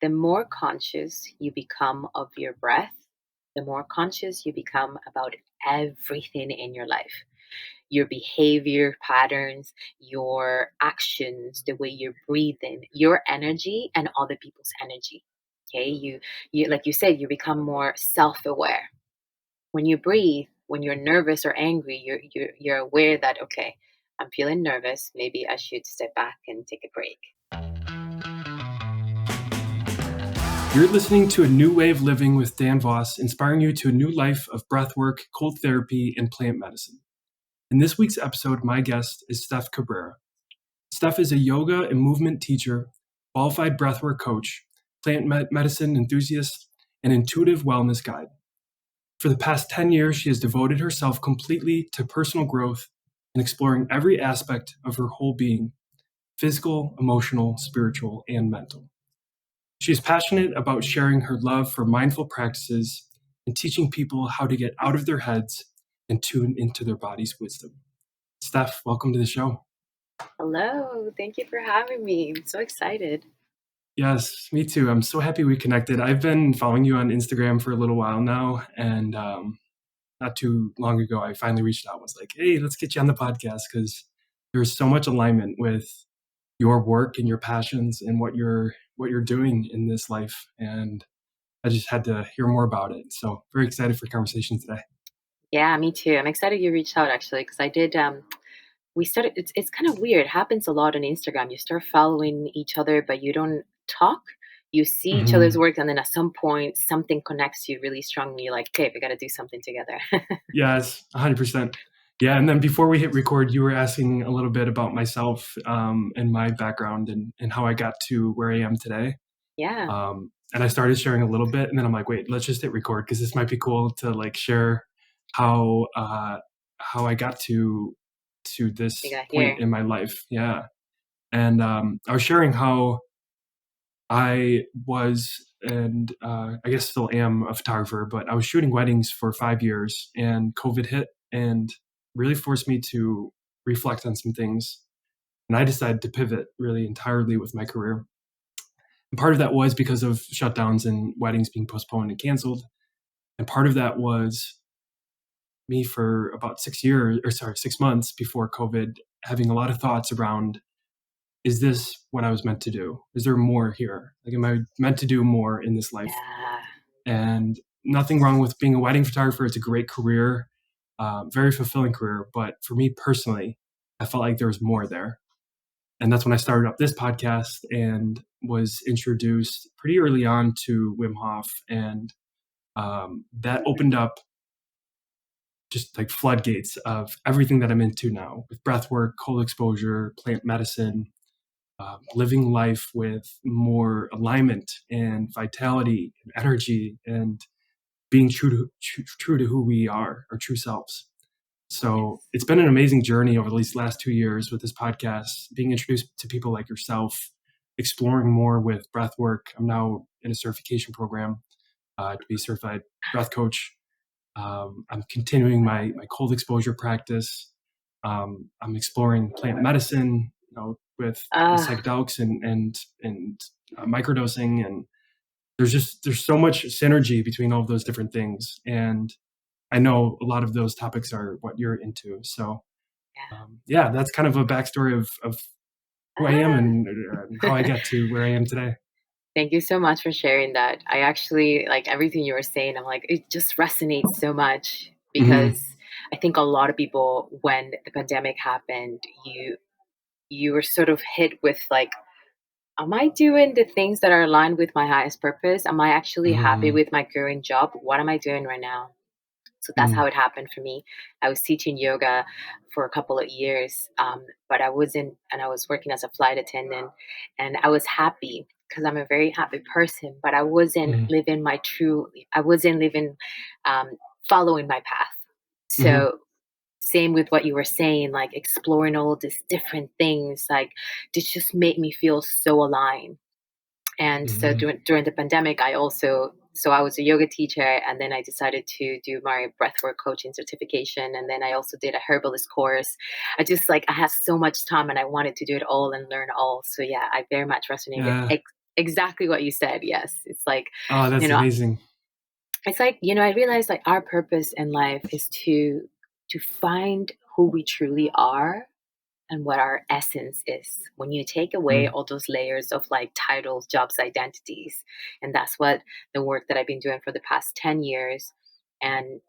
the more conscious you become of your breath, the more conscious you become about everything in your life, your behavior patterns, your actions, the way you're breathing, your energy, and other people's energy. Okay, you like you said, you become more self-aware. When you breathe, when you're nervous or angry, you're aware that okay, I'm feeling nervous. Maybe I should step back and take a break. You're listening to A New Way of Living with Dan Voss, inspiring you to a new life of breathwork, cold therapy, and plant medicine. In this week's episode, my guest is Steph Cabrera. Steph is a yoga and movement teacher, qualified breathwork coach, plant medicine enthusiast, and intuitive wellness guide. For the past 10 years, she has devoted herself completely to personal growth and exploring every aspect of her whole being, physical, emotional, spiritual, and mental. She is passionate about sharing her love for mindful practices and teaching people how to get out of their heads and tune into their body's wisdom. Steph, welcome to the show. Hello, thank you for having me. I'm so excited. Yes, me too. I'm so happy we connected. I've been following you on Instagram for a little while now, and not too long ago, I finally reached out and was like, hey, let's get you on the podcast because there's so much alignment with your work and your passions and what you're doing in this life. And I just had to hear more about it. So very excited for conversation today. Yeah, me too. I'm excited you reached out actually because I did. We started. It's kind of weird. It happens a lot on Instagram. You start following each other, but you don't talk. You see each other's Mm-hmm. work, and then at some point, something connects you really strongly. You're like, okay, we got to do something together. Yes, 100%. Yeah. And then before we hit record, you were asking a little bit about myself and my background and how I got to where I am today. Yeah. And I started sharing a little bit, and then I'm like, wait, let's just hit record because this might be cool to like share how I got to We this got point here. in my life. Yeah. And I was sharing how I was, and I guess still am, a photographer, but I was shooting weddings for 5 years, and COVID hit and really forced me to reflect on some things. And I decided to pivot really entirely with my career. And part of that was because of shutdowns and weddings being postponed and canceled. And part of that was me for about 6 months before COVID, having a lot of thoughts around, is this what I was meant to do? Is there more here? Like, am I meant to do more in this life? Yeah. And nothing wrong with being a wedding photographer. It's a great career, very fulfilling career. But for me personally, I felt like there was more there. And that's when I started up this podcast and was introduced pretty early on to Wim Hof. And that opened up just like floodgates of everything that I'm into now with breathwork, cold exposure, plant medicine, living life with more alignment and vitality and energy and being true to who we are, our true selves. So it's been an amazing journey over these last 2 years with this podcast, being introduced to people like yourself, exploring more with breath work. I'm now in a certification program to be a certified breath coach. I'm continuing my cold exposure practice. I'm exploring plant medicine, with Ah, psychedelics and microdosing, and there's so much synergy between all of those different things. And I know a lot of those topics are what you're into. So yeah, that's kind of a backstory of who I am yeah. and how I got to where I am today. Thank you so much for sharing that. I actually like everything you were saying. I'm like, it just resonates so much Hmm. because I think a lot of people, when the pandemic happened, you were sort of hit with like, am I doing the things that are aligned with my highest purpose? Am I actually happy Hmm. with my current job? What am I doing right now? So that's how it happened for me. I was teaching yoga for a couple of years, but I wasn't, and I was working as a flight attendant, and I was happy because I'm a very happy person, but I wasn't Hmm. living my true, I wasn't living, um, following my path. Hmm. So same with what you were saying, like exploring all these different things, like this just made me feel so aligned. And so Hmm. during the pandemic, I was a yoga teacher, and then I decided to do my breathwork coaching certification, and then I also did a herbalist course. I had so much time, and I wanted to do it all and learn all. So yeah, I very much resonate with Yeah. exactly what you said. Yes. It's like, Oh, you that's know, amazing. I realized like our purpose in life is to find who we truly are and what our essence is. When you take away Mm, all those layers of like titles, jobs, identities, and that's what the work that I've been doing for the past 10 years. And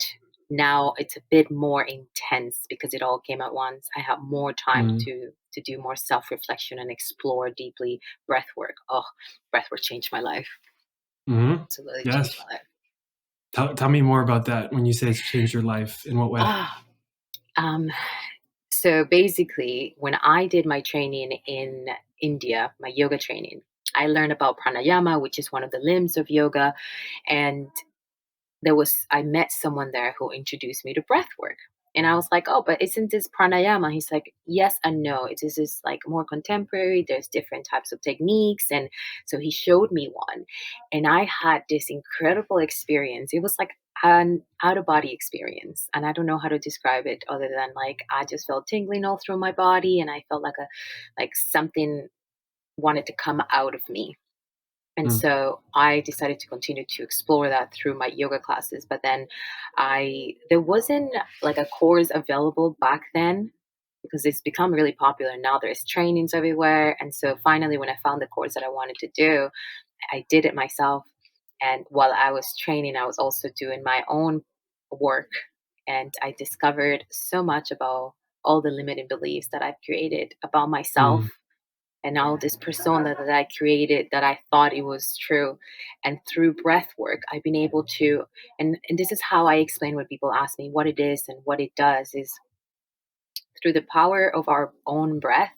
now it's a bit more intense because it all came at once. I have more time mm, to do more self-reflection and explore deeply breath work. Oh, breath work changed my life. mhm. Absolutely changed Yes. my life. Tell me more about that when you say it's changed your life. In what way? Ah, um, so basically, when I did my training in India, my yoga training, I learned about pranayama, which is one of the limbs of yoga. And I met someone there who introduced me to breath work. And I was like, oh, but isn't this pranayama? He's like, yes and no. It is like more contemporary. There's different types of techniques. And so he showed me one. And I had this incredible experience. It was like an out of body experience. And I don't know how to describe it other than like I just felt tingling all through my body and I felt like something wanted to come out of me. And Mm, so I decided to continue to explore that through my yoga classes. But then there wasn't like a course available back then because it's become really popular now. There's trainings everywhere. And so finally, when I found the course that I wanted to do, I did it myself. And while I was training, I was also doing my own work. And I discovered so much about all the limiting beliefs that I've created about myself mm, and all this persona that I created that I thought it was true. And through breath work, I've been able to, and this is how I explain when people ask me what it is and what it does is through the power of our own breath,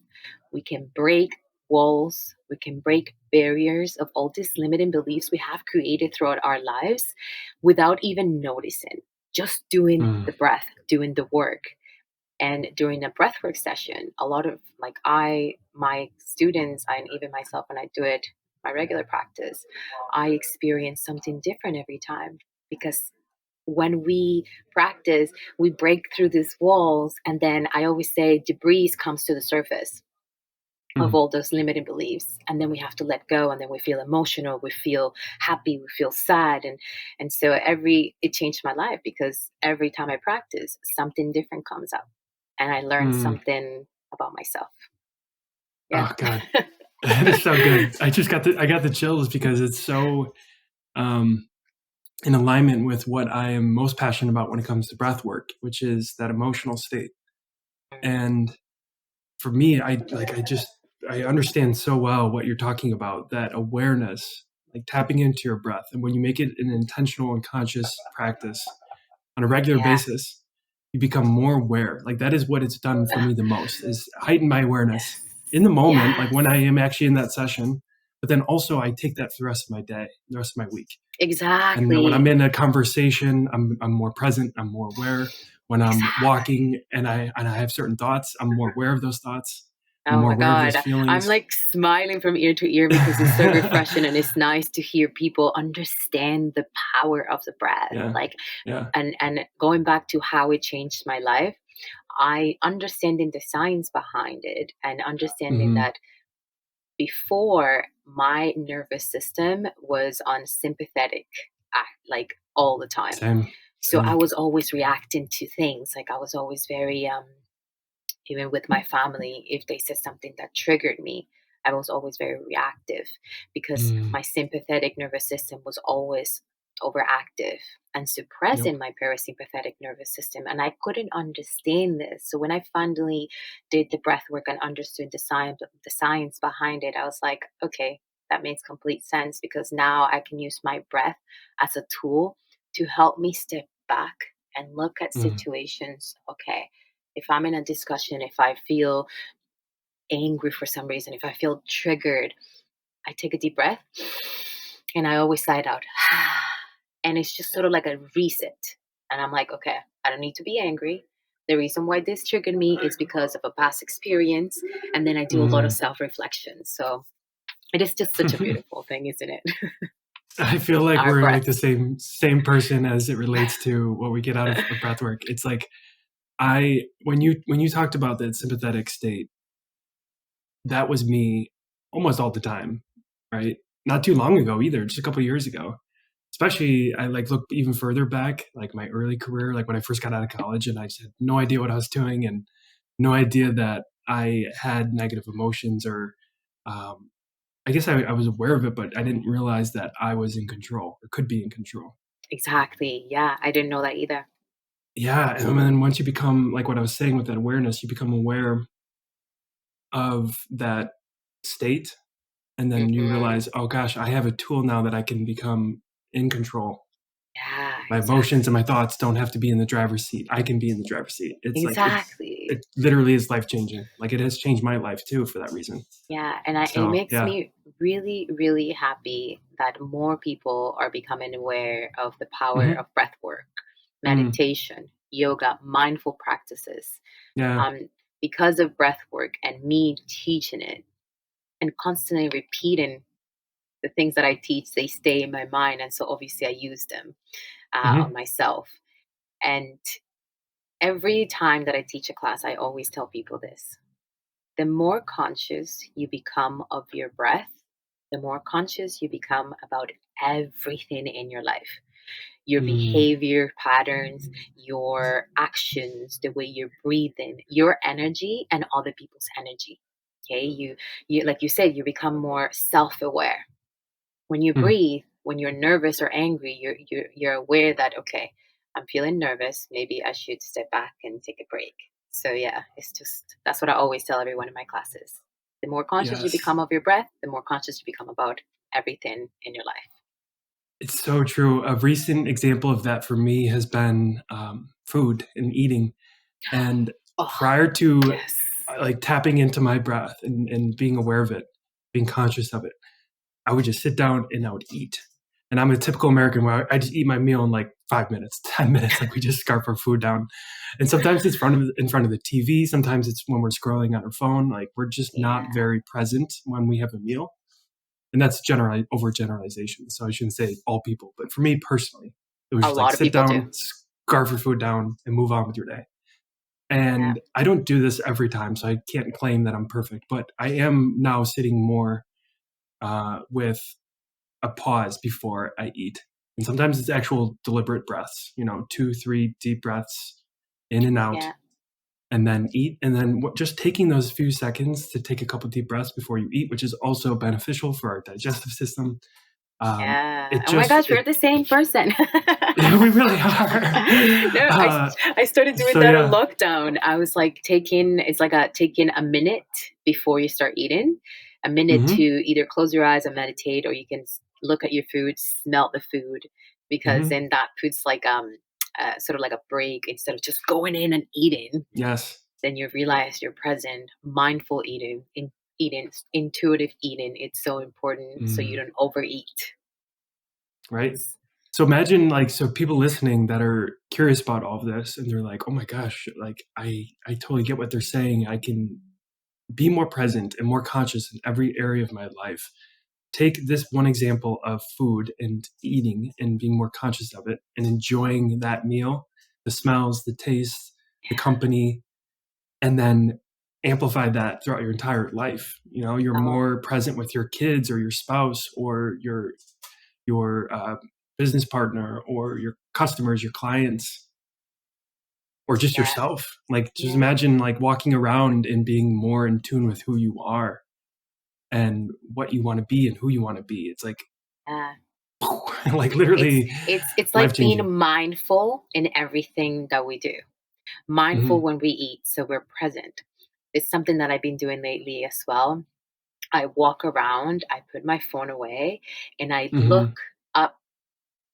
we can break walls, we can break barriers of all these limiting beliefs we have created throughout our lives without even noticing, just doing mm, the breath, doing the work. And during a breathwork session, a lot of like my students, and even myself when I do it, my regular practice, I experience something different every time because when we practice, we break through these walls, and then I always say debris comes to the surface of mm, all those limiting beliefs, and then we have to let go, and then we feel emotional, we feel happy, we feel sad, and so every it changed my life because every time I practice, something different comes up, and I learn mm. something about myself. Yeah. Oh God, that is so good. I got the chills because it's so um, in alignment with what I am most passionate about when it comes to breath work, which is that emotional state. And for me, I understand so well what you're talking about, that awareness, like tapping into your breath. And when you make it an intentional and conscious practice on a regular Yeah. basis, you become more aware. Like that is what it's done for me the most, is heighten my Yes. awareness in the moment, like Yes. when I am actually in that session. But then also I take that for the rest of my day, the rest of my week. And when I'm Exactly. in a conversation, I'm more present, I'm more aware. When I'm Exactly. walking and I have certain thoughts, I'm more aware of those thoughts. I'm Oh more my aware of God. those I'm feelings. like smiling from ear to ear because it's so refreshing and it's nice to hear people understand the power of the breath. Yeah. Like Yeah. and going back to how it changed my life, I understanding the science behind it and understanding Hmm. that before my nervous system was on sympathetic like all the time. Same. So I Same. was always reacting to things. Like I was always very even with my family, if they said something that triggered me, I was always very reactive because Mm. my sympathetic nervous system was always overactive and Yep. suppressing my parasympathetic nervous system. And I couldn't understand this. So when I finally did the breath work and understood the science behind it, I was like, okay, that makes complete sense because now I can use my breath as a tool to help me step back and look at Mm. situations. Okay, if I'm in a discussion, if I feel angry for some reason, if I feel triggered, I take a deep breath and I always sigh it out. And it's just sort of like a reset. And I'm like, okay, I don't need to be angry. The reason why this triggered me is because of a past experience. And then I do a lot of Mm. self reflection. So it is just such a beautiful thing, isn't it? I feel like Our we're breath. like the same person as it relates to what we get out of breath work. It's like I when you talked about that sympathetic state, that was me almost all the time, right? not too long ago either, just a couple of years ago. Especially, I like look even further back, like my early career, like when I first got out of college, and I just had no idea what I was doing, and no idea that I had negative emotions, or um, I guess I was aware of it, but I didn't realize that I was in control or could be in control. Exactly. Yeah, I didn't know that either. Yeah, and then once you become like what I was saying with that awareness, you become aware of that state, and then you Hmm. realize, oh gosh, I have a tool now that I can become in control. Yeah, My emotions and exactly. my thoughts don't have to be in the driver's seat. I can be in the driver's seat. It's like Exactly. it literally is life changing. Like it has changed my life too for that reason. Yeah, and it So makes yeah. me really, really happy that more people are becoming aware of the power Hmm. of breath work, Mm, meditation, yoga, mindful practices. yeah. Um, because of breath work and me teaching it and constantly repeating the things that I teach, they stay in my mind, and so obviously I use them on Hmm. myself. And every time that I teach a class, I always tell people this: the more conscious you become of your breath, the more conscious you become about everything in your life. Your Mm, behavior patterns, your actions, the way you're breathing, your energy, and other people's energy. Okay, you like you said, you become more self-aware. When you mm. breathe, when you're nervous or angry, you're aware that okay, I'm feeling nervous. Maybe I should step back and take a break. So yeah, it's just that's what I always tell everyone in my classes. The more conscious you Yes. become of your breath, the more conscious you become about everything in your life. It's so true. A recent example of that for me has been food and eating. And Oh, prior to yes. like tapping into my breath and being aware of it, being conscious of it, I would just sit down and I would eat. And I'm a typical American where I just eat my meal in like 5 minutes, 10 minutes. Like we just scarf our food down. And sometimes it's in front of the TV. Sometimes it's when we're scrolling on our phone. Like we're just not Yeah. very present when we have a meal. And that's generally overgeneralization. So I shouldn't say all people, but for me personally, it was A just like lot of sit people do. down, scarf your food down, and move on with your day. Yeah. And I don't do this every time, so I can't claim that I'm perfect, but I am now sitting more with a pause before I eat. And sometimes it's actual deliberate breaths, 2, 3 deep breaths in and out, Yeah. and then eat. And then just taking those few seconds to take a couple deep breaths before you eat, which is also beneficial for our digestive system. Yeah. It Oh my just, gosh, we're the same person. yeah, we really are. No, I started doing So that on yeah. lockdown. I was like it's like taking a minute before you start eating, a minute to Hmm. either close your eyes and meditate, or you can look at your food, smell the food, because Hmm. then that puts like sort of like a break instead of just going in and eating. Yes. Then you realize you're present, mindful eating, eating, intuitive eating. It's so important so you Mm, don't overeat. right. It's So imagine like so people listening that are curious about all of this and they're like, "Oh my gosh, like I totally get what they're saying. I can be more present and more conscious in every area of my life." Take this one example of food and eating and being more conscious of it and enjoying that meal, the smells, the taste, the company, and then amplify that throughout your entire life. You're oh more present with your kids or your spouse or your business partner or your customers, your clients, or just yeah, yourself. Like, just yeah, imagine like walking around and being more in tune with who you are and what you want to be and who you want to be. It's like, yeah. like It's literally it's life like being changing. mindful in everything that we do. Mindful Hmm. when we eat, so we're present. It's something that I've been doing lately as well. I walk around, I put my phone away, and I look Hmm. up.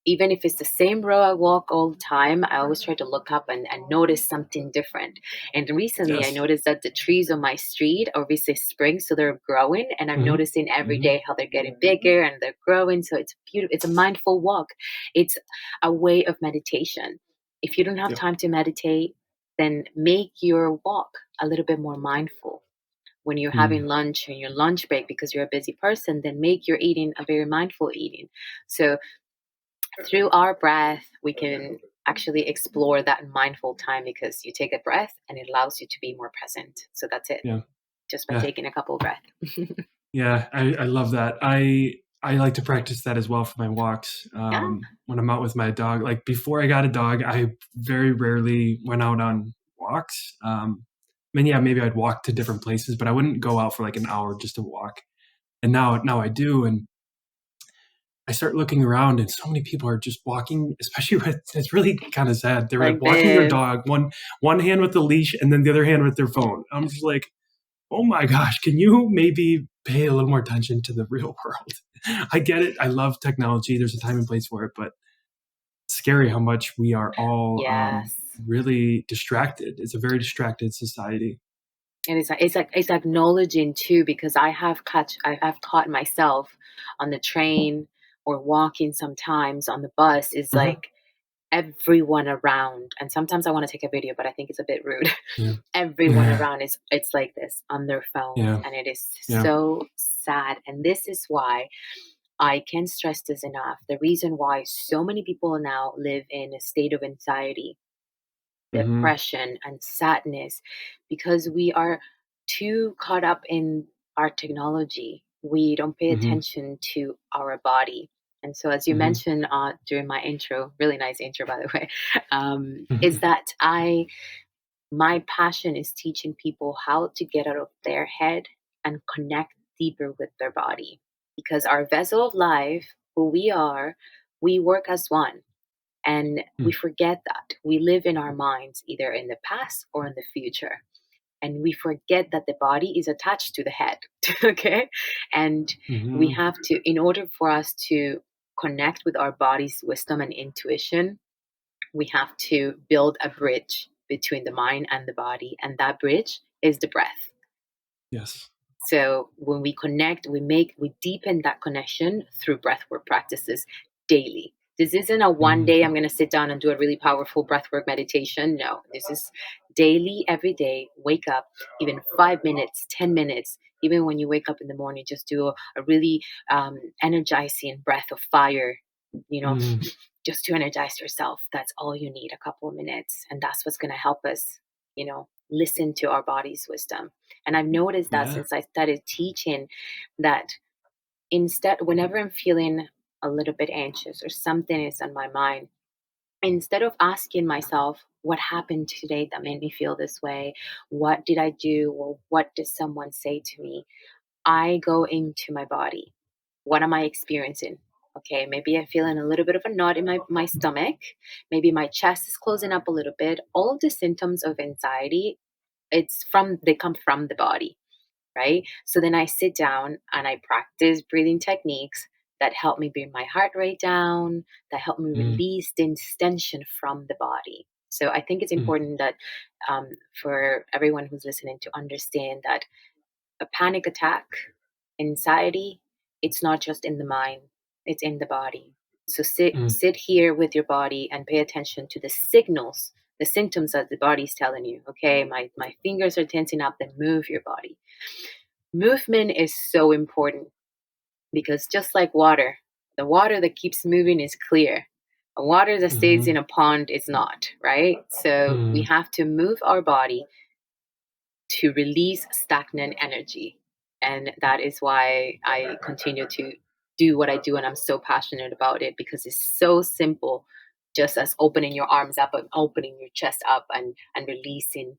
Even if it's the same row I walk all the time, I always try to look up and notice something different. And recently, I Yes. noticed that the trees on my street, obviously spring, so they're growing, and I'm Hmm. noticing every Hmm. day how they're getting bigger and they're growing. So it's beautiful. It's a mindful walk. It's a way of meditation. If you don't have Yep. time to meditate, then make your walk a little bit more mindful. When you're having Mm. lunch and your lunch break because you're a busy person, then make your eating a very mindful eating. So through our breath, we can actually explore that mindful time because you take a breath and it allows you to be more present. So that's it, Yeah. just by Yeah. taking a couple of breaths. Yeah. I love that. I like to practice that as well for my walks. Yeah. When I'm out with my dog, like before I got a dog, I very rarely went out on walks. I mean, yeah, maybe I'd walk to different places, but I wouldn't go out for like an hour just to walk. And now I do, and I start looking around, and so many people are just walking, especially with, it's really kind of sad. They're like Like walking their this. dog, one hand with the leash, and then the other hand with their phone. I'm just like, oh my gosh, can you maybe pay a little more attention to the real world? I get it. I love technology. There's a time and place for it, but it's scary how much we are all Yes. really distracted. It's a very distracted society. And it's acknowledging too, because I have caught myself on the train or walking sometimes on the bus is Hmm. like everyone around, and sometimes I want to take a video, but I think it's a bit rude. Yeah. Everyone Yeah. around is it's like this on their phones, Yeah. and it is Yeah. so sad. And this is why I can't stress this enough. The reason why so many people now live in a state of anxiety, Hmm. depression, and sadness, because we are too caught up in our technology. We don't pay Hmm. attention to our body. And so, as you Hmm. mentioned during my intro, really nice intro, by the way, is Hmm. that my passion is teaching people how to get out of their head and connect deeper with their body. Because our vessel of life, who we are, we work as one. And we forget that. We live in our minds, either in the past or in the future. And we forget that the body is attached to the head. Okay. And we Hmm. have to, in order for us to connect with our body's wisdom and intuition, we have to build a bridge between the mind and the body. And that bridge is the breath. Yes. So when we connect, we deepen that connection through breathwork practices daily. This isn't a one day Hmm. I'm going to sit down and do a really powerful breathwork meditation. No, this is daily, every day. Wake up, even 5 minutes, 10 minutes. Even when you wake up in the morning, just do a really energizing breath of fire, you know, Hmm. just to energize yourself. That's all you need, a couple of minutes. And that's what's going to help us, listen to our body's wisdom. And I've noticed that Yeah. since I started teaching, that instead, whenever I'm feeling a little bit anxious or something is on my mind, instead of asking myself, what happened today that made me feel this way? What did I do? Or what did someone say to me? I go into my body. What am I experiencing? Okay, maybe I'm feeling a little bit of a knot in my stomach. Maybe my chest is closing up a little bit. All of the symptoms of anxiety, they come from the body, right? So then I sit down and I practice breathing techniques that help me bring my heart rate down, that help me Mm. release the tension from the body. So I think it's Mm. important that for everyone who's listening to understand that a panic attack, anxiety, it's not just in the mind, it's in the body. So Mm. sit here with your body and pay attention to the signals, the symptoms that the body's telling you. Okay, my fingers are tensing up, then move your body. Movement is so important because just like water, the water that keeps moving is clear. A water that stays in Mhm. a pond is not, right? So we Mm. have to move our body to release stagnant energy. And that is why I continue to do what I do. And I'm so passionate about it because it's so simple, just as opening your arms up and opening your chest up and releasing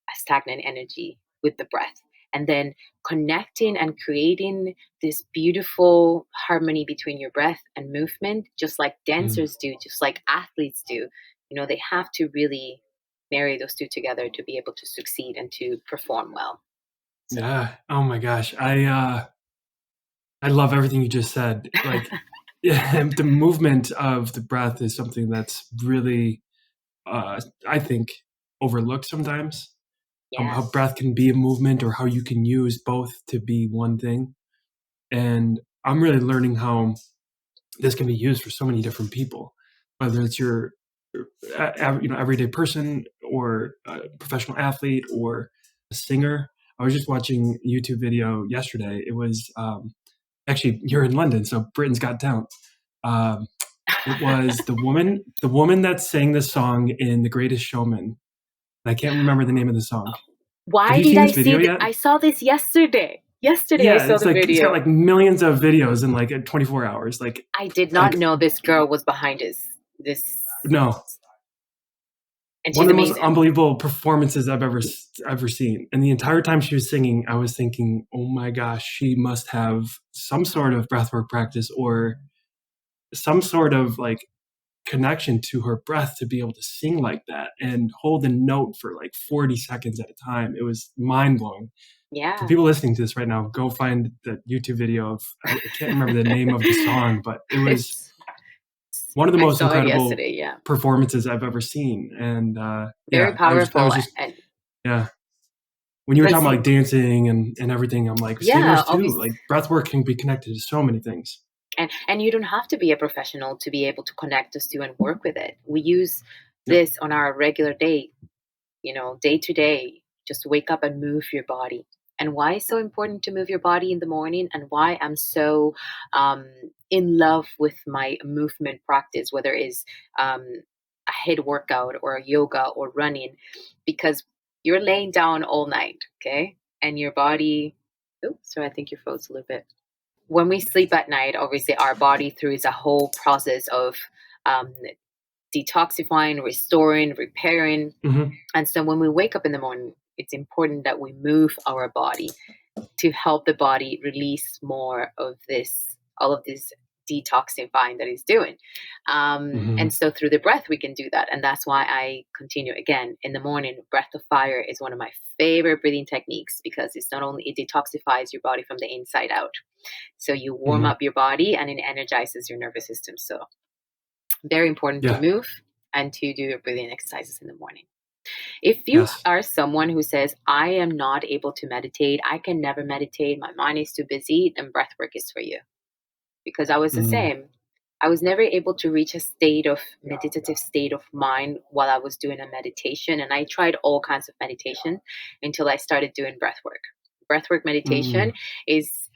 a stagnant energy with the breath. And then connecting and creating this beautiful harmony between your breath and movement, just like Mm. dancers do, just like athletes do. They have to really marry those two together to be able to succeed and to perform well. So, Yeah. Oh my gosh. I love everything you just said. Like, yeah, the movement of the breath is something that's really, I think, overlooked sometimes. How yes. breath can be a movement, or how you can use both to be one thing. And I'm really learning how this can be used for so many different people, whether it's your everyday person, or a professional athlete, or a singer. I was just watching a YouTube video yesterday. It was actually, you're in London, so Britain's Got Talent. Um, it was the woman that sang the song in The Greatest Showman. I can't remember the name of the song. Have Why you did seen I this see video that? yet? I saw this yesterday. Yesterday I Yeah, saw the it's got video. like millions of videos in like 24 hours. I did not Like know this girl was behind this, no, and one she's of the most amazing. unbelievable performances I've ever seen. And the entire time she was singing, I was thinking, oh my gosh, she must have some sort of breathwork practice or some sort of like connection to her breath to be able to sing like that and hold a note for like 40 seconds at a time. It was mind blowing. For Yeah. people listening to this right now, go find the YouTube video of, I can't remember the name of the song, but it was It's one of the I most saw it incredible yesterday, yeah. performances I've ever seen. And Very yeah, I was powerful, just, and yeah. When you were like, talking about see, like dancing and everything, I'm like, yeah, singers too. obviously. Like breath work can be connected to so many things. And you don't have to be a professional to be able to connect us to and work with it. We use Yep. this on our regular day, day to day. Just wake up and move your body. And why it's so important to move your body in the morning, and why I'm so um, in love with my movement practice, whether it's um, a head workout or a yoga or running, because you're laying down all night, okay? And your body, oh, so I think you froze a little bit. When we sleep at night, obviously our body through is a whole process of um, detoxifying, restoring, repairing. Hmm. And so when we wake up in the morning, it's important that we move our body to help the body release more of this, all of this detoxifying that it's doing. Hmm. And so through the breath, we can do that. And that's why I continue again in the morning. Breath of fire is one of my favorite breathing techniques because it's not only, it detoxifies your body from the inside out. So you warm Hmm. up your body and it energizes your nervous system. So very important to Yeah. move and to do your breathing exercises in the morning. If you Yes. are someone who says, I am not able to meditate, I can never meditate, my mind is too busy, then breath work is for you. Because I was the Mm. same. I was never able to reach a state of meditative state of mind while I was doing a meditation. And I tried all kinds of meditation until I started doing breath work. Breathwork meditation Mm. is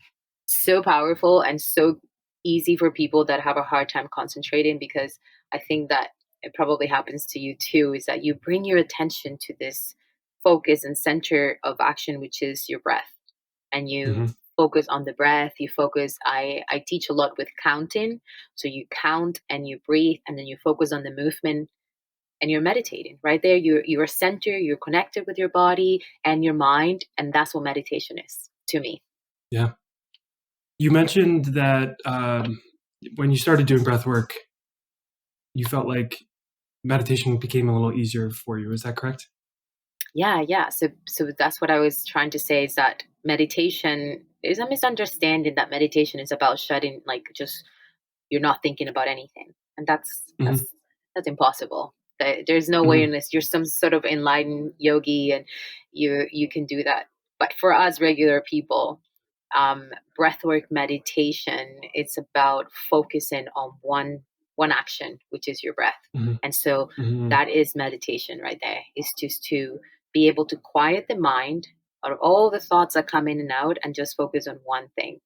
so powerful and so easy for people that have a hard time concentrating, because I think that it probably happens to you too, is that you bring your attention to this focus and center of action, which is your breath, and you Hmm. focus on the breath. You focus, I teach a lot with counting, so you count and you breathe and then you focus on the movement, and you're meditating right there. You're centered, you're connected with your body and your mind, and that's what meditation is to me. Yeah. You mentioned that when you started doing breath work, you felt like meditation became a little easier for you. Is that correct? Yeah. So that's what I was trying to say, is that meditation is a misunderstanding that meditation is about shutting, like, just you're not thinking about anything. And Hmm. that's impossible. There's no way, Hmm. unless you're some sort of enlightened yogi and you can do that. But for us regular people, breathwork meditation, it's about focusing on one action, which is your breath. Hmm. And so Hmm. that is meditation right there. It's just to be able to quiet the mind out of all the thoughts that come in and out and just focus on one thing.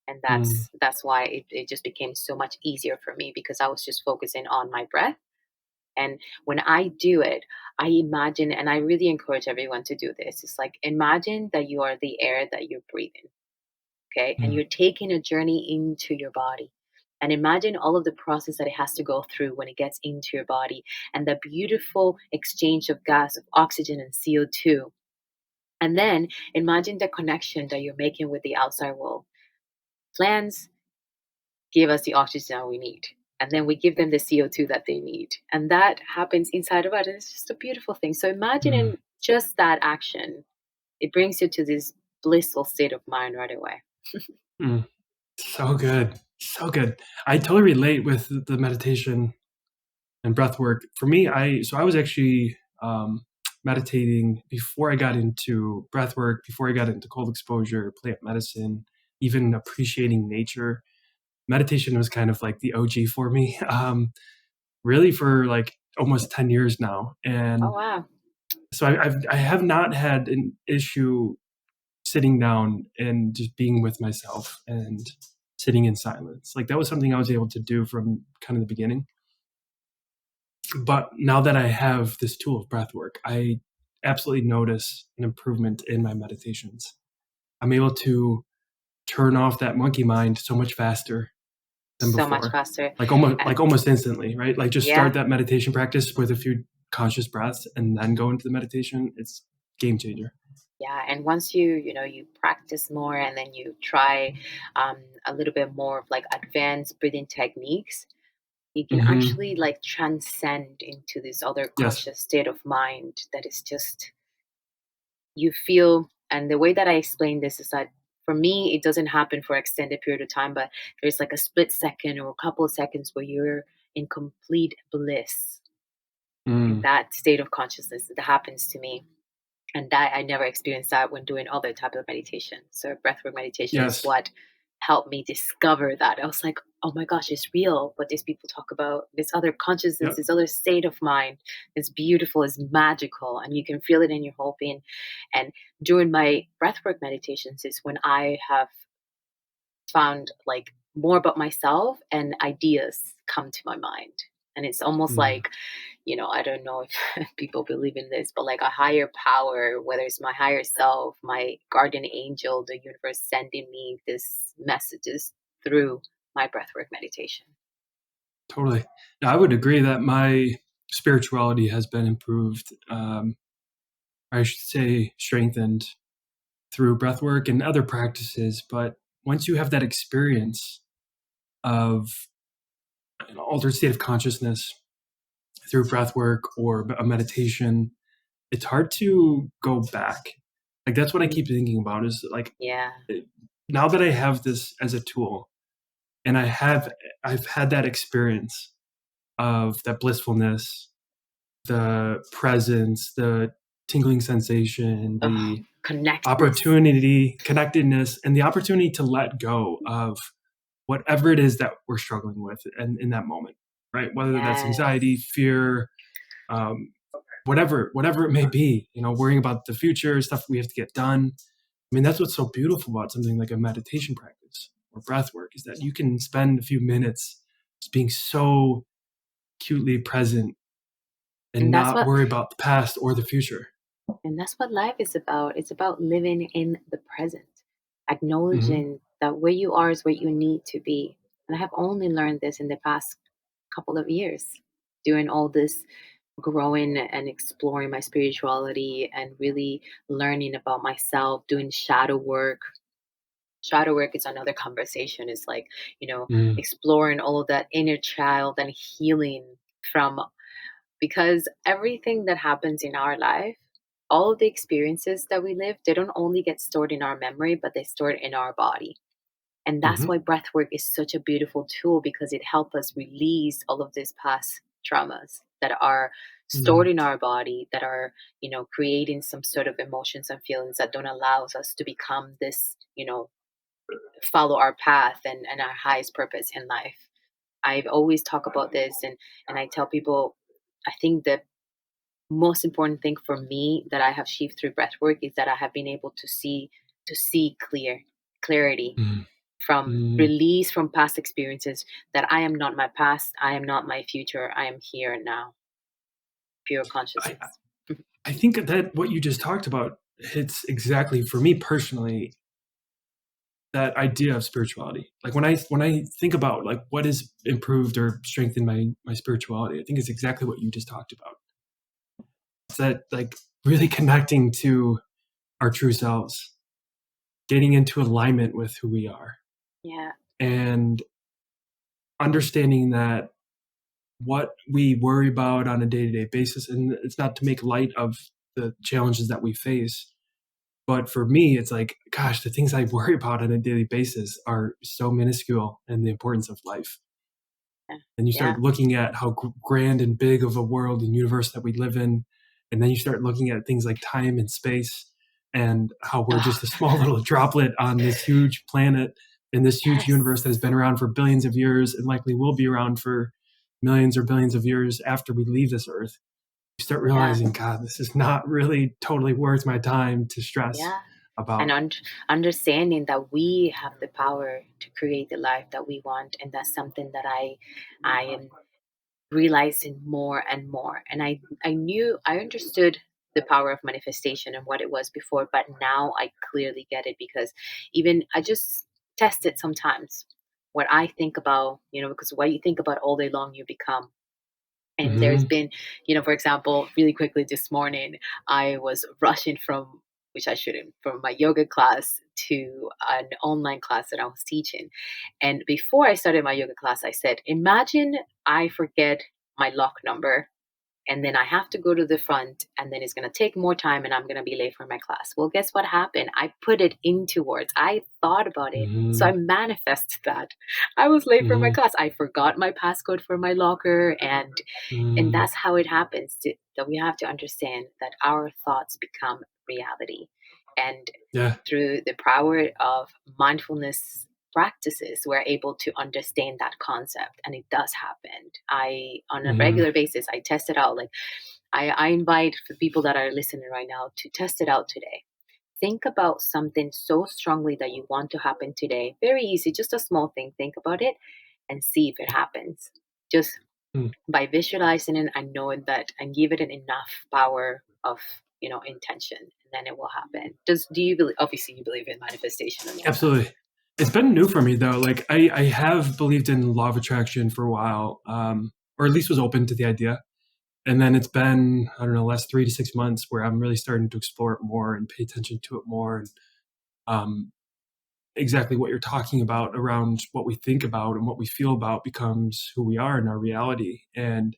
And Hmm. that's why it just became so much easier for me, because I was just focusing on my breath. And when I do it, I imagine, and I really encourage everyone to do this, it's like, imagine that you are the air that you're breathing, okay? And Hmm. you're taking a journey into your body. And imagine all of the process that it has to go through when it gets into your body, and the beautiful exchange of gas, of oxygen and CO2. And then imagine the connection that you're making with the outside world. Plants give us the oxygen that we need. And then we give them the CO2 that they need. And that happens inside of us. And it's just a beautiful thing. So imagine Hmm. in just that action, it brings you to this blissful state of mind right away. Hmm. So good. So good. I totally relate with the meditation and breath work. For me, I was actually meditating before I got into breath work, before I got into cold exposure, plant medicine, even appreciating nature. Meditation was kind of like the OG for me, really for like almost 10 years now. Oh, And wow. so I have not had an issue sitting down and just being with myself and sitting in silence. Like that was something I was able to do from kind of the beginning. But now that I have this tool of breath work, I absolutely notice an improvement in my meditations. I'm able to turn off that monkey mind so much faster than So much before. faster. Like And almost instantly, right? Like just start yeah, that meditation practice with a few conscious breaths and then go into the meditation. It's game changer. yeah. And once you practice more and then you try um, a little bit more of like advanced breathing techniques, you can Hmm. actually like transcend into this other Yes. conscious state of mind that is just you feel. And the way that I explain this is that for me it doesn't happen for extended period of time, but there's like a split second or a couple of seconds where you're in complete bliss in Mm. that state of consciousness. That happens to me, and that I never experienced that when doing other type of meditation. So breathwork meditation is Yes. what helped me discover that. I was like, oh my gosh, it's real what these people talk about. This other consciousness, Yep. this other state of mind is beautiful, is magical, and you can feel it in your whole being. And during my breathwork meditations is when I have found like more about myself and ideas come to my mind. And it's almost Mm. like, I don't know if people believe in this, but like a higher power, whether it's my higher self, my guardian angel, the universe sending me this messages through my breathwork meditation. Totally. Yeah, I would agree that my spirituality has been improved. I should say strengthened through breath work and other practices. But once you have that experience of an altered state of consciousness through breath work or a meditation, it's hard to go back. Like that's what I keep Mm, thinking about is like yeah. now that I have this as a tool and I've had that experience of that blissfulness, the presence, the tingling sensation, Oh, the connectedness. opportunity, connectedness, and the opportunity to let go of whatever it is that we're struggling with in that moment, right? Whether that's Yes. anxiety, fear, um, whatever it may be, worrying about the future, stuff we have to get done. I mean, that's what's so beautiful about something like a meditation practice or breath work is that you can spend a few minutes just being so acutely present and And that's not what worry about the past or the future. And that's what life is about. It's about living in the present, Hmm. acknowledging that where you are is where you need to be. And I have only learned this in the past couple of years, doing all this growing and exploring my spirituality and really learning about myself, doing shadow work. Shadow work is another conversation. It's like, Mm. exploring all of that inner child and healing from because everything that happens in our life, all of the experiences that we live, they don't only get stored in our memory, but they stored in our body. And that's Hmm. why breath work is such a beautiful tool because it helps us release all of these past traumas that are stored Mm. in our body, that are, creating some sort of emotions and feelings that don't allow us to become this, follow our path and our highest purpose in life. I've always talk about this and I tell people I think the most important thing for me that I have achieved through breathwork is that I have been able to see clarity Mm. from Mm. release from past experiences that I am not my past, I am not my future, I am here and now, pure I, consciousness. I think that what you just talked about hits exactly for me personally that idea of spirituality. Like when I think about like what has improved or strengthened my spirituality, I think it's exactly what you just talked about. It's that like really connecting to our true selves, getting into alignment with who we are, Yeah. and understanding that what we worry about on a day-to-day basis, and it's not to make light of the challenges that we face. But for me, it's like, gosh, the things I worry about on a daily basis are so minuscule in the importance of life. Yeah. And you Yeah. start looking at how grand and big of a world and universe that we live in. And then you start looking at things like time and space and how we're Oh, just a small little droplet on this huge planet in this huge universe that has yes. been around for billions of years and likely will be around for millions or billions of years after we leave this earth. You start Yeah. realizing, God, this is not really totally worth my time to stress Yeah. And about. understanding that we have the power to create the life that we want, and that's something that I am realizing more and more. And I understood the power of manifestation and what it was before, but now I clearly get it because even I just test it sometimes. What I think about, because what you think about all day long, you become. And there's Hmm. been, for example, really quickly this morning, I was rushing from, which I shouldn't, from my yoga class to an online class that I was teaching. And before I started my yoga class, I said, imagine I forget my lock number and then I have to go to the front and then it's going to take more time and I'm going to be late for my class. Well, guess what happened? I put it into words. I thought about it. So I Hmm. manifested that. I was late for my Hmm. class. I forgot my passcode for my locker and Hmm. that's how it happens that we have to understand that our thoughts become reality. And Yeah. through the power of mindfulness practices, we're able to understand that concept, and it does happen. I On a Hmm. regular basis, I test it out. Like I invite the people that are listening right now to test it out today. Think about something so strongly that you want to happen today. Very easy, just a small thing. Think about it and see if it happens. Just by visualizing it and knowing that and give it an enough power of intention, and then it will happen. Do you believe, obviously you believe in manifestation and whatnot? Absolutely. It's been new for me though. Like I have believed in law of attraction for a while, or at least was open to the idea. And then it's been, I don't know, last 3 to 6 months where I'm really starting to explore it more and pay attention to it more. And um, exactly what you're talking about around what we think about and what we feel about becomes who we are in our reality. And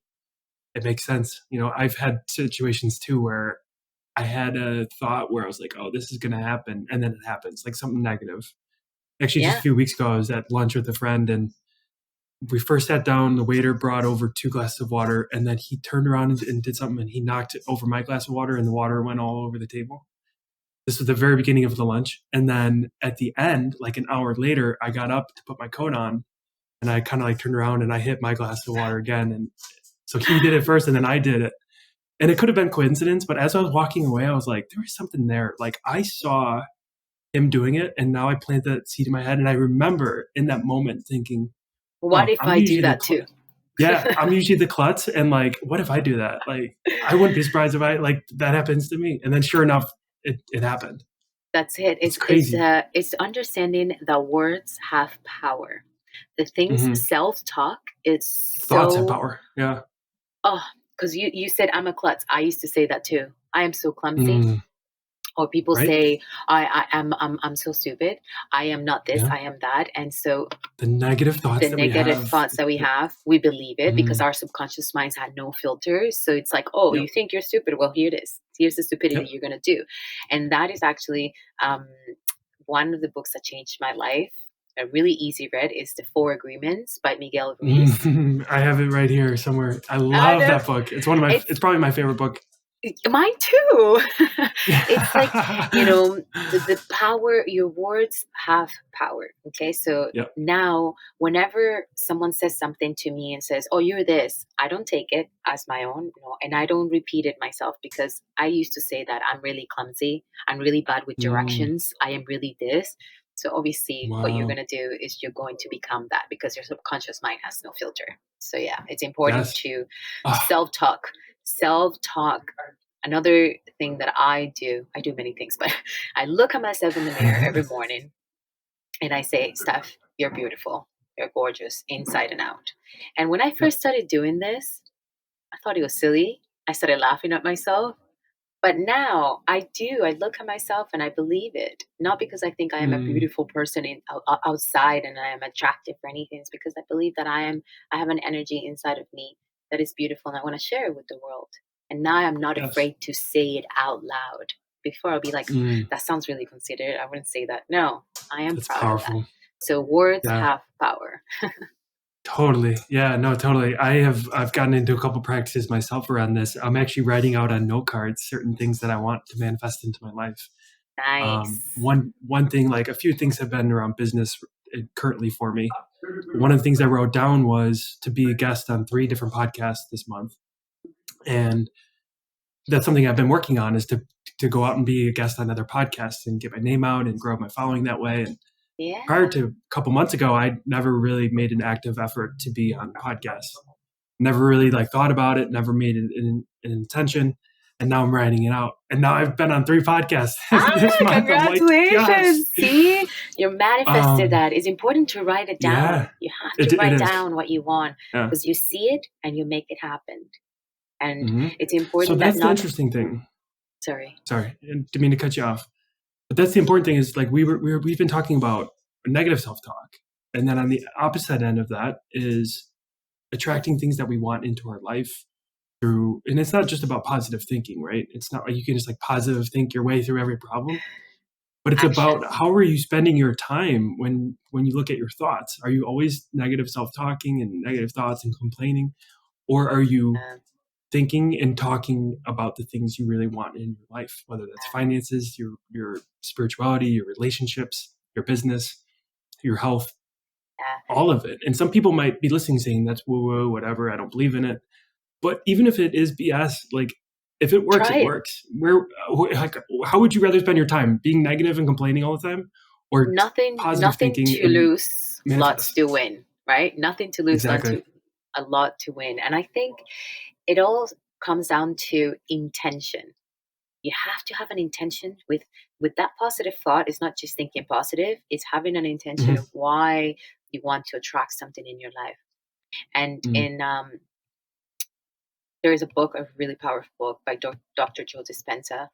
it makes sense. I've had situations too where I had a thought where I was like, oh, this is going to happen. And then it happens, like something negative. Actually, just a Yeah. few weeks ago, I was at lunch with a friend and we first sat down. The waiter brought over 2 glasses of water and then he turned around and did something and he knocked over my glass of water and the water went all over the table. This was the very beginning of the lunch. And then at the end, like an hour later, I got up to put my coat on and I kind of like turned around and I hit my glass of water again. And so he did it first and then I did it. And it could have been coincidence, but as I was walking away, I was like, there was something there. Like I saw him doing it and now I planted that seed in my head. And I remember in that moment thinking, What oh, if I'm I do usually that too? I'm usually the klutz. And like, what if I do that? Like, I wouldn't be surprised if I like that happens to me. And then sure enough, it happened. That's it. It's It's crazy. it's understanding that words have power. The things Hmm. self-talk is Thoughts have so. power. Yeah. Oh, because you said I'm a klutz. I used to say that too. I am so clumsy. Mm, Or people right. say I'm so stupid. I am not this, Yeah. I am that. And so The negative the thoughts that we negative have. thoughts that we have, we believe it because Mm, our subconscious minds had no filters. So it's like, oh, you yep. think you're stupid? Well, here it is. Here's the stupidity Yep. you're gonna do. And that is actually um, one of the books that changed my life. A really easy read is The Four Agreements by Miguel Ruiz. I have it right here somewhere. I I love know that book. It's one of my. it's It's probably my favorite book. Mine too. It's like, Yeah. the power, your words have power. Okay. So Yep. now, whenever someone says something to me and says, oh, you're this, I don't take it as my own, and I don't repeat it myself because I used to say that I'm really clumsy. I'm really bad with Mm, directions. I am really this. So obviously, what you're wow. going to do is you're going to become that because your subconscious mind has no filter. So yeah, it's important Yes. to Ah. self talk. Self talk. Another thing that I do many things, but I look at myself in the mirror every morning and I say, Steph, you're beautiful. You're gorgeous inside and out. And when I Yep. first started doing this, I thought it was silly. I started laughing at myself. But now I do. I look at myself and I believe it. Not because I think I am a Mm, beautiful person outside and I am attractive or anything. It's because I believe that I have an energy inside of me that is beautiful and I want to share it with the world. And now I'm not yes. afraid to say it out loud. Before I'll be like, Mm, that sounds really considerate. I wouldn't say that. No, I am that's proud of that. powerful. So words Yeah. have power. Totally. Yeah, no, totally. I've gotten into a couple practices myself around this. I'm actually writing out on note cards certain things that I want to manifest into my life. Nice. One thing, like a few things have been around business currently for me. One of the things I wrote down was to be a guest on 3 different podcasts this month. And that's something I've been working on is to go out and be a guest on other podcasts and get my name out and grow my following that way. And prior Yeah. to a couple months ago, I never really made an active effort to be on podcasts. Never really like thought about it, never made an intention. and now I'm writing it out. And now I've been on 3 podcasts this month. I'm like, yes. Congratulations. See, you manifested that. It's important to write it down. Yeah, You have to it write is. down what you want Yeah. because you see it and you make it happen. And hmm it's So important that that's the not, interesting thing. sorry. Sorry, I didn't mean to cut you off. But that's the important thing is like we've been talking about negative self-talk. And then on the opposite end of that is attracting things that we want into our life through, and it's not just about positive thinking, right? It's not like you can just like positive think your way through every problem, but it's Action. about how are you spending your time when you look at your thoughts? Are you always negative self-talking and negative thoughts and complaining, or are you Uh, thinking and talking about the things you really want in your life, whether that's finances, your spirituality, your relationships, your business, your health, yeah. all of it? And some people might be listening saying that's woo woo, whatever, I don't believe in it. But even if it is BS, like if it works, Try it it. works. Like, how would you rather spend your time being negative and complaining all the time, or positive Nothing thinking to and lose, lots manifest? to win, right? Nothing to lose, Exactly. a lot to win. And I think it all comes down to intention. You have to have an intention with that positive thought. It's not just thinking positive, it's having an intention Mm-hmm. of why you want to attract something in your life. And Mm-hmm. in there is a book, a really powerful book by Dr. Joe Dispenza,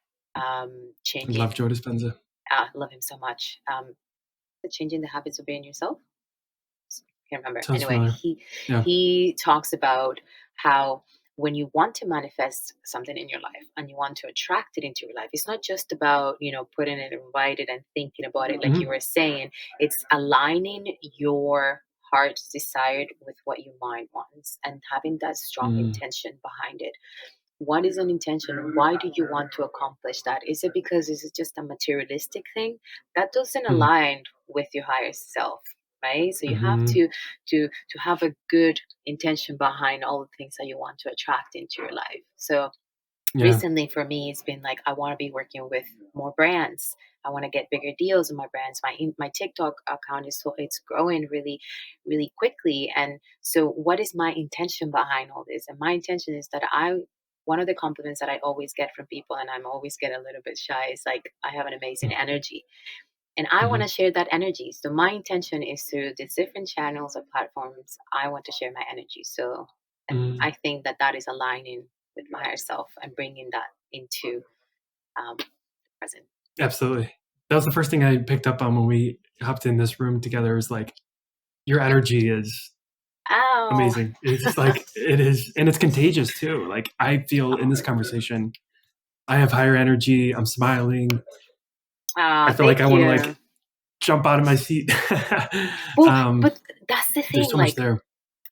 I love changing. Joe Dispenza. I love him so much. Changing the habits of being yourself. Can't remember. Sounds Anyway, familiar. Yeah. he talks about how when you want to manifest something in your life and you want to attract it into your life, it's not just about, putting it and write it and thinking about it like you Mm-hmm. were saying. It's aligning your heart's desire with what your mind wants and having that strong Mm-hmm. intention behind it. What is an intention? Why do you want to accomplish that? Is it because is it just a materialistic thing that doesn't align with your higher self, right? So you have Mm-hmm. to have a good intention behind all the things that you want to attract into your life. So Yeah. recently for me it's been like I want to be working with more brands. I want to get bigger deals in my brands. My TikTok account is so it's growing really really quickly. And so what is my intention behind all this? And my intention is that I one of the compliments that I always get from people, and I'm always get a little bit shy, is like I have an amazing energy, and I want Mm-hmm. to share that energy. So my intention is through these different channels or platforms, I want to share my energy. So, and Mm-hmm. I think that that is aligning with my higher self and bringing that into the present. Absolutely. That was the first thing I picked up on when we hopped in this room together. Is like your energy is Ow! amazing. It's like it is, and it's contagious too. Like I feel in Oh, this conversation, I have higher energy. I'm smiling. I feel like I thank want to you. like jump out of my seat. Well, um, but that's the there's thing. so much Like there.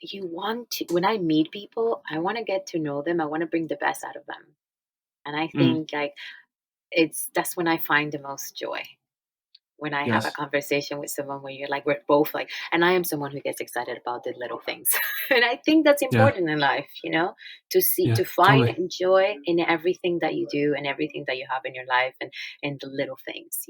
you want to, when I meet people, I want to get to know them. I want to bring the best out of them, and I Mm, think like it's that's when I find the most joy. When I have a yes. conversation with someone where you're like, we're both like, and I am someone who gets excited about the little things. And I think that's Yeah. important in life, Yeah. to find Totally. joy in everything that you do and everything that you have in your life and the little things.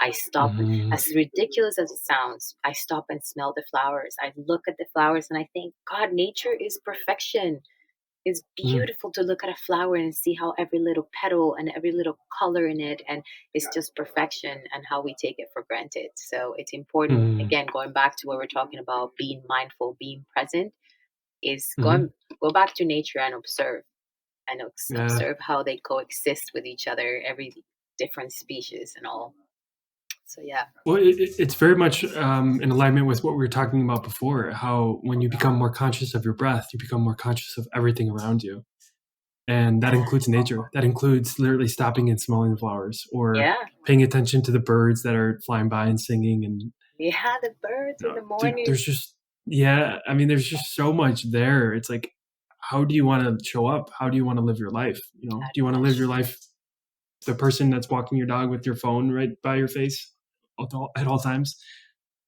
I stop, hmm as ridiculous as it sounds, I stop and smell the flowers. I look at the flowers and I think, God, nature is perfection. It's mm beautiful to look at a flower and see how every little petal and every little color in it, and it's just perfection, and how we take it for granted. So it's important, mm again, going back to what we're talking about, being mindful, being present, is hmm go back to nature and observe, and Yeah. observe how they coexist with each other, every different species and all. So yeah. Well, it's very much in alignment with what we were talking about before. How when you become more conscious of your breath, you become more conscious of everything around you, and that includes nature. That includes literally stopping and smelling the flowers, or Yeah. paying attention to the birds that are flying by and singing. And Yeah, the birds in the dude, morning. there's just yeah. I mean, there's just so much there. It's like, how do you want to show up? How do you want to live your life? How Do do you you want to want to live your life the person that's walking your dog with your phone right by your face at all times,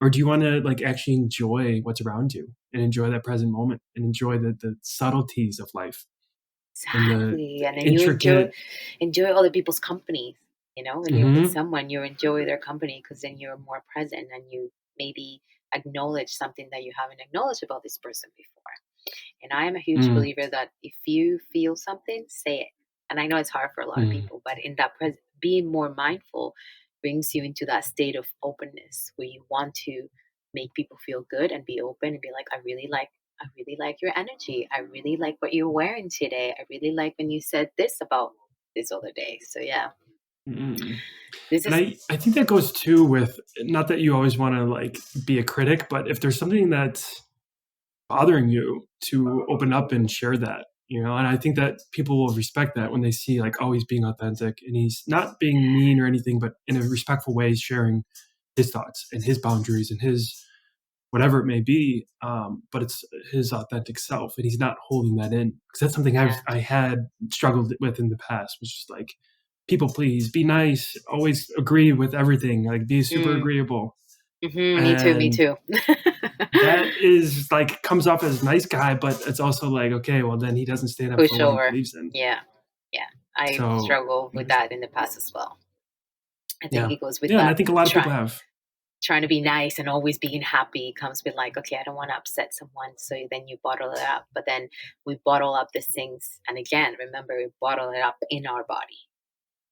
or do you want to like actually enjoy what's around you and enjoy that present moment and enjoy the subtleties of life and the Exactly. And then you intricate. enjoy other people's company. When you're with hmm someone, you enjoy their company because then you're more present and you maybe acknowledge something that you haven't acknowledged about this person before. And I am a huge mm, believer that if you feel something, say it. And I know it's hard for a lot of Mm, people, but in that being more mindful brings you into that state of openness where you want to make people feel good and be open and be like, I really like your energy. I really like what you're wearing today. I really like when you said this about this other day. So yeah, mm. this And is I think that goes too with, not that you always want to like be a critic, but if there's something that's bothering you, to open up and share that, and I think that people will respect that when they see like, oh, he's being authentic and he's not being mean or anything, but in a respectful way, sharing his thoughts and his boundaries and his whatever it may be, but it's his authentic self, and he's not holding that in, because that's something yeah. I had struggled with in the past, was just like, people please, be nice, always agree with everything, like be super Mm, agreeable, me too, me and too. that is like, comes off as nice guy, but it's also like, okay, well then he doesn't stand up For for what he sure. believes in. Yeah. Yeah. I've So struggled with there's, that in the past as well. I think yeah, it goes with yeah, and I that think a lot of try, people have. trying to be nice and always being happy comes with like, okay, I don't want to upset someone. So then you bottle it up. But then we bottle up these things. And again, remember, we bottle it up in our body.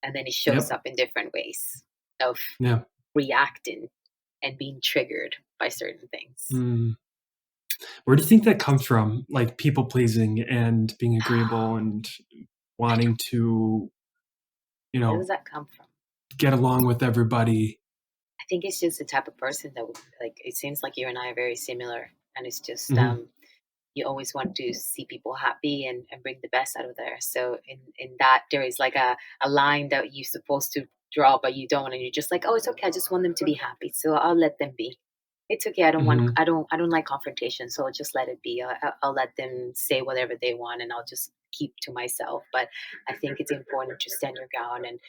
And then it shows Yep. up in different ways of Yeah. reacting and being triggered by certain things. Mm. Where do you think that comes from, like people pleasing and being agreeable and I wanting don't, to, you where know, does that come from? get along with everybody? I think it's just the type of person that like it seems like you and I are very similar, and it's just Mhm. you always want to see people happy and bring the best out of there. So in that there is like a line that you're supposed to draw, but you don't, and you're just like, oh, it's okay. I just want them to be happy, so I'll let them be. It's okay. Mhm. I don't like confrontation, so I'll just let it be. I'll let them say whatever they want, and I'll just keep to myself. But I think it's important to stand your ground and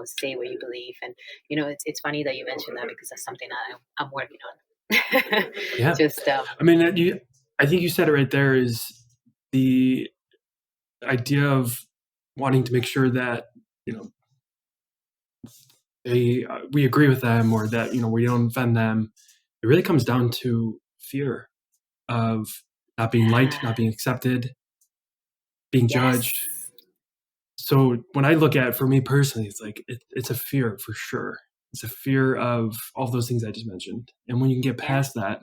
say what you believe. And it's funny that you mentioned that because that's something I'm working on. Yeah. Just I mean, I think you said it right there, is the idea of wanting to make sure that, you know, we agree with them, or that, we don't offend them. It really comes down to fear of not being liked, yeah, not being accepted, being judged. yes, So when I look at it, for me personally, it's like it's a fear for sure. It's a fear of all those things I just mentioned. And when you can get yeah, past that,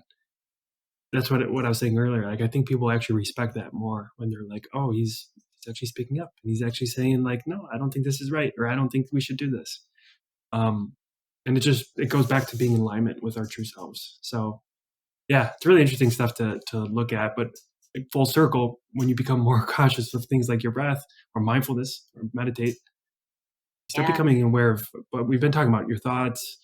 that's what I was saying earlier. Like, I think people actually respect that more when they're like, oh, he's actually speaking up, and he's actually saying like, no, I don't think this is right, or I don't think we should do this. Um, and it goes back to being in alignment with our true selves. So yeah, it's really interesting stuff to look at. But like, full circle, when you become more conscious of things like your breath or mindfulness or meditate, start yeah. becoming aware of what we've been talking about, your thoughts,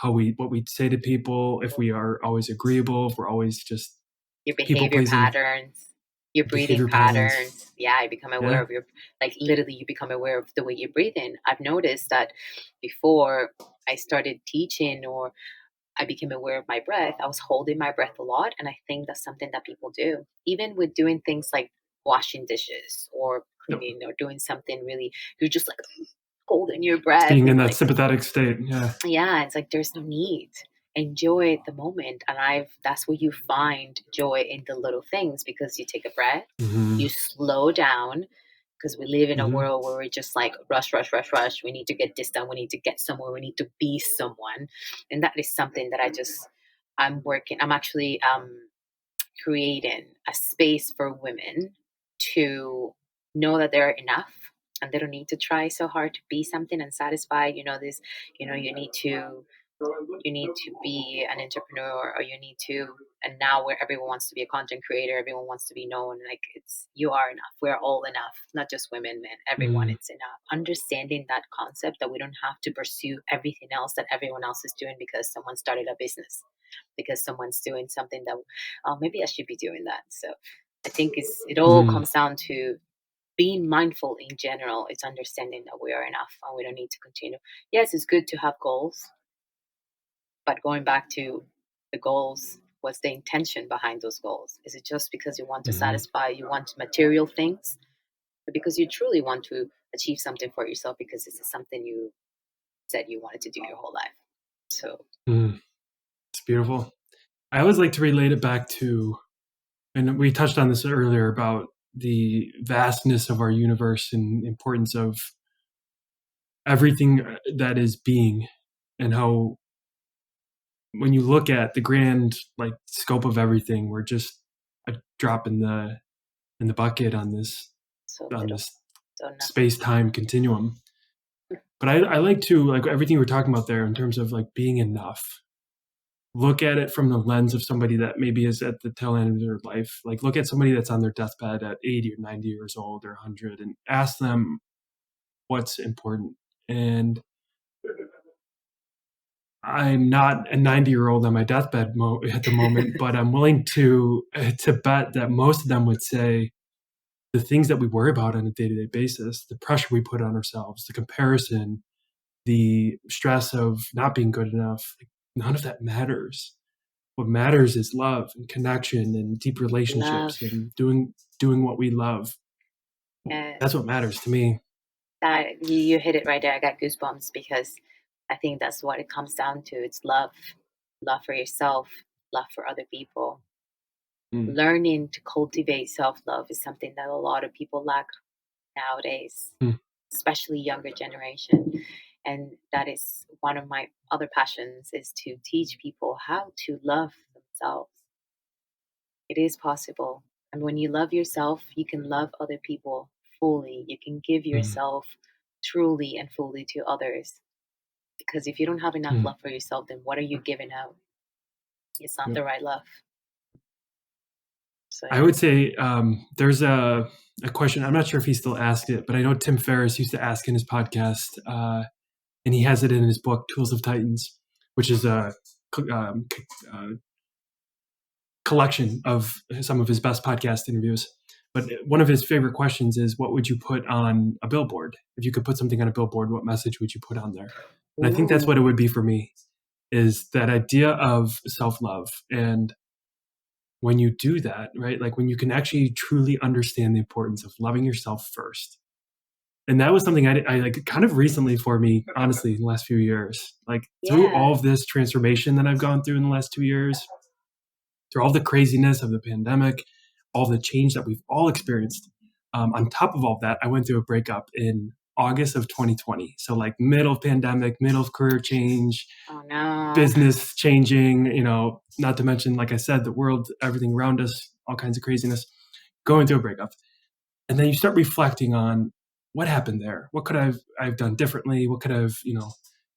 what we say to people, if we are always agreeable, if we're always just Your people behavior pleasing, patterns, your breathing behavior patterns. patterns. Yeah, you become aware Yeah. of your, like literally, you become aware of the way you breathe in. I've noticed that before I started teaching or I became aware of my breath, I was holding my breath a lot. And I think that's something that people do, even with doing things like washing dishes or Yep. cleaning or doing something really, you're just like holding your breath Being in and that like, sympathetic state. Yeah. yeah, it's like there's no need. Enjoy the moment. And that's where you find joy in the little things because you take a breath, Hmm. you slow down, because we live in a Hmm. world where we're just like rush, rush, rush, rush. We need to get this done. We need to get somewhere. We need to be someone. And that is something that I'm actually creating a space for women to know that they're enough and they don't need to try so hard to be something and satisfy this you need to be an entrepreneur or you need to and now where everyone wants to be a content creator, everyone wants to be known, like it's you are enough, we're all enough, not just women, men, everyone Mm. is enough. Understanding that concept that we don't have to pursue everything else that everyone else is doing because someone started a business, because someone's doing something that maybe I should be doing that. So I think it all Mm. comes down to being mindful in general. It's understanding that we are enough and we don't need to continue. Yes, it's good to have goals, but going back to the goals, what's the intention behind those goals? Is it just because you want to Hmm. satisfy, you want material things, or because you truly want to achieve something for yourself because this is something you said you wanted to do your whole life? So, Mm. It's beautiful. I always like to relate it back to, and we touched on this earlier, about the vastness of our universe and importance of everything that is being, and how when you look at the grand like scope of everything, we're just a drop in the bucket on this So on little, this so nothing. space-time continuum. But I like to, like everything we're talking about there in terms of like being enough, look at it from the lens of somebody that maybe is at the tail end of their life. Like look at somebody that's on their deathbed at 80 or 90 years old or 100 and ask them what's important. And I'm not a 90-year-old on my deathbed at the moment, but I'm willing to bet that most of them would say the things that we worry about on a day-to-day basis, the pressure we put on ourselves, the comparison, the stress of not being good enough, like, none of that matters. What matters is love and connection and deep Love. relationships and doing what we love. Yeah, That's what matters to me. that you hit it right there. I got goosebumps because I think that's what it comes down to. It's love, love for yourself, love for other people. Mm, Learning to cultivate self love is something that a lot of people lack nowadays, mm, especially younger generation. And that is one of my other passions is to teach people how to love themselves. It is possible. And when you love yourself, you can love other people fully. You can give mm, yourself truly and fully to others. Because if you don't have enough mm. love for yourself, then what are you giving out? It's not Yep. the right love. So I yeah. would say there's a question. I'm not sure if he still asked it, but I know Tim Ferriss used to ask in his podcast, and he has it in his book Tools of Titans, which is a um, uh, collection of some of his best podcast interviews. But one of his favorite questions is, what would you put on a billboard? If you could put something on a billboard, what message would you put on there? And I think that's what it Ooh, would be for me, is that idea of self-love. And when you do that, right, like when you can actually truly understand the importance of loving yourself first. And that was something I like kind of recently for me, honestly, in the last few years. Like through yeah. all of this transformation that I've gone through in the last 2 years, through all the craziness of the pandemic, all the change that we've all experienced. On top of all that, I went through a breakup in August of 2020. So like middle of pandemic, middle of career change, Oh no. business changing, not to mention, like I said, the world, everything around us, all kinds of craziness, going through a breakup. And then you start reflecting on what happened there. What could I've done differently? What could I've,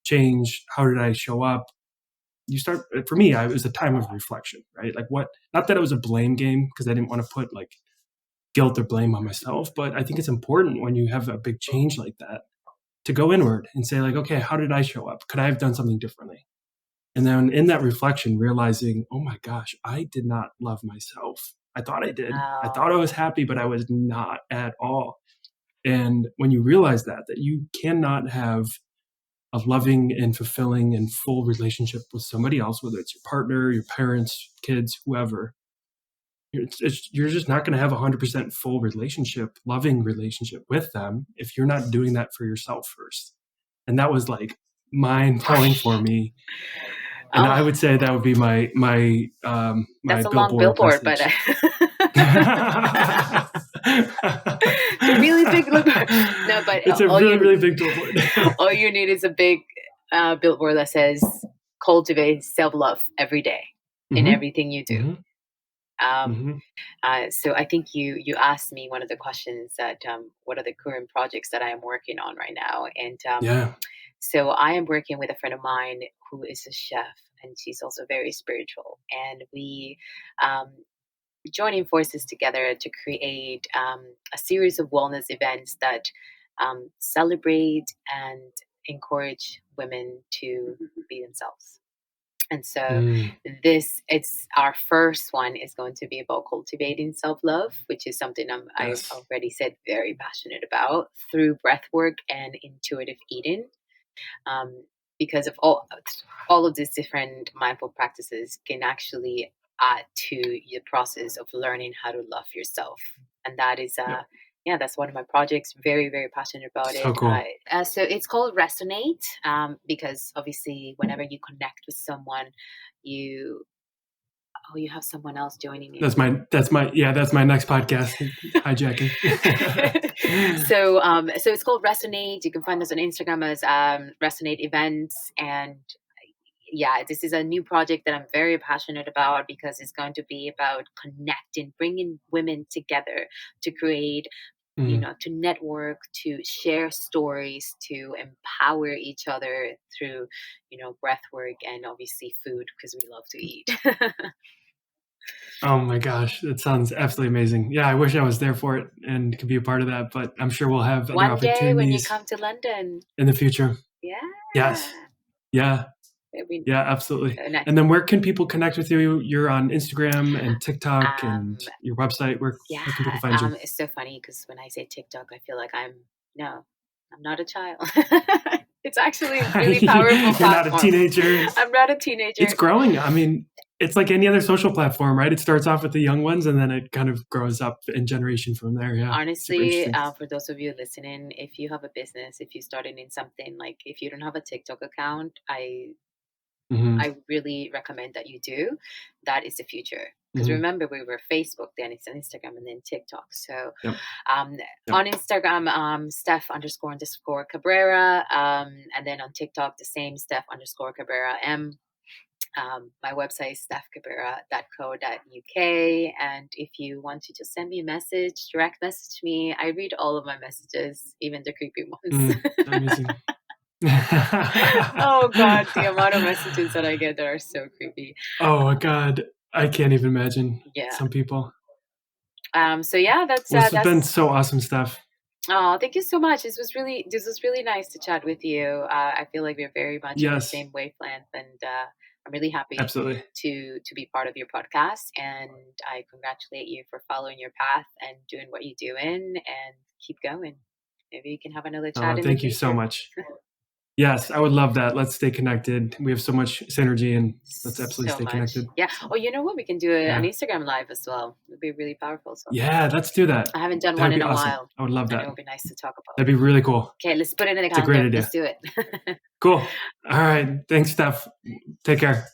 changed? How did I show up? You start, for me, it was a time of reflection, right? Like what, not that it was a blame game because I didn't want to put like guilt or blame on myself, but I think it's important when you have a big change like that to go inward and say like, okay, how did I show up? Could I have done something differently? And then in that reflection, realizing, oh my gosh, I did not love myself. I thought I did. I Wow. thought I was happy, but I was not at all. And when you realize that you cannot have a loving and fulfilling and full relationship with somebody else, whether it's your partner, your parents, kids, whoever, you're just not going to have a 100% full relationship, loving relationship with them if you're not doing that for yourself first. And that was like mind blowing for me. And Oh, I would say that would be my that's a long billboard billboard, but message. it's a really big billboard. No, but It's a all really, you really big billboard. all you need is a big billboard that says "Cultivate self love every day in Hmm. everything you do." Hmm. Um, Hmm. so I think you asked me one of the questions that what are the current projects that I am working on right now, and Yeah. so I am working with a friend of mine who is a chef, and she's also very spiritual, and we um, joining forces together to create a series of wellness events that celebrate and encourage women to be themselves. And so Mm, this it's our first one is going to be about cultivating self-love, which is something I've yes. already said very passionate about through breath work and intuitive eating, um, because of all of these different mindful practices can actually add to the process of learning how to love yourself. And that is Yep. yeah, that's one of my projects. Very, very passionate about So it. cool. So it's called Resonate, because obviously whenever you connect with someone, you Oh, you have someone else joining you. That's my next podcast, hijacking. So it's called Resonate. You can find us on Instagram as Resonate Events. And yeah, this is a new project that I'm very passionate about because it's going to be about connecting, bringing women together to create, to network, to share stories, to empower each other through, breath work and obviously food because we love to eat. Oh my gosh, that sounds absolutely amazing. Yeah, I wish I was there for it and could be a part of that, but I'm sure we'll have other One day when you opportunities come to London. in the future. Yeah. Yes. Yeah. It'd Yeah, absolutely. nice. And then where can people connect with you? You're on Instagram and TikTok and Um, your website. Where can people find you? it's so funny because when I say TikTok, I feel like no, I'm not a child. It's actually a really powerful You're not a platform. teenager. I'm not a teenager. It's growing. I mean, it's like any other social platform, right? It starts off with the young ones and then it kind of grows up in generation from there. Yeah. Super Honestly, interesting. for those of you listening, if you have a business, if you're starting in something, like if you don't have a TikTok account, Mhm. I really recommend that you do. That is the future. Because Mhm. remember, we were Facebook, then it's Instagram, and then TikTok. So Yep. um, Yep. on Instagram, Steph__ Cabrera. And then on TikTok, the same Steph_ Cabrera M. My website is stephcabrera.co.uk. And if you want to just send me a message, direct message me. I read all of my messages, even the creepy ones. Amazing. Oh God, the amount of messages that I get that are so creepy. Oh God, I can't even imagine. Yeah. Some people. So yeah, Well, this has been so awesome, Steph. Oh, thank you so much. This was really nice to chat with you. I feel like we're very much in the Yes, same wavelength, and I'm really happy absolutely. to be part of your podcast. And I congratulate you for following your path and doing what you're doing, and keep going. Maybe you can have another chat in the Thank you so future. much. Yes, I would love that. Let's stay connected. We have so much synergy, and let's absolutely So stay much. connected. Yeah. Oh, you know what? We can do an Yeah. Instagram live as well. It'd be really powerful. So Yeah, let's do that. I haven't done That one would in be a awesome. while, I would love and it that. would be nice to talk about. That'd be really cool. Okay, let's put it in the It's a great calendar. idea. Let's do it. Cool. All right. Thanks, Steph. Take care.